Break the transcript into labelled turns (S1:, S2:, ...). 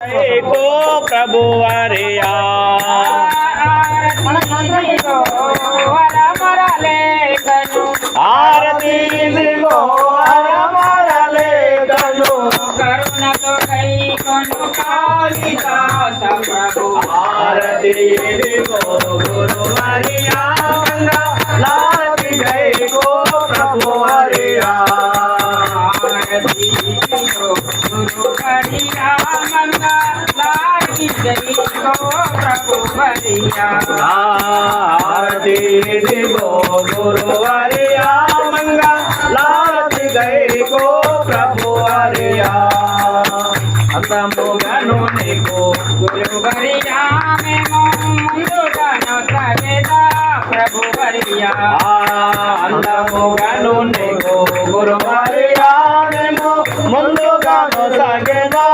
S1: को प्रभु वरिया आरती दिगो हमारे गनु
S2: करुण तो कई कनु कालिदास प्रभु
S1: आरती दिगो गुरु वरिया लागी गई को प्रभु वरिया
S2: आरती दिगो गुरु वरिया मंगा लागी गई को प्रभु वरिया
S1: आरती दिगो गुरु वरिया मंगा लागी गई को प्रभु वरिया अंतमुगनु निको
S2: गुरु वरिया में मुंडु गानो सवेदा प्रभु वरिया
S1: अंतमुगनु निको गुरु वरिया में मुंडु गानो सवेदा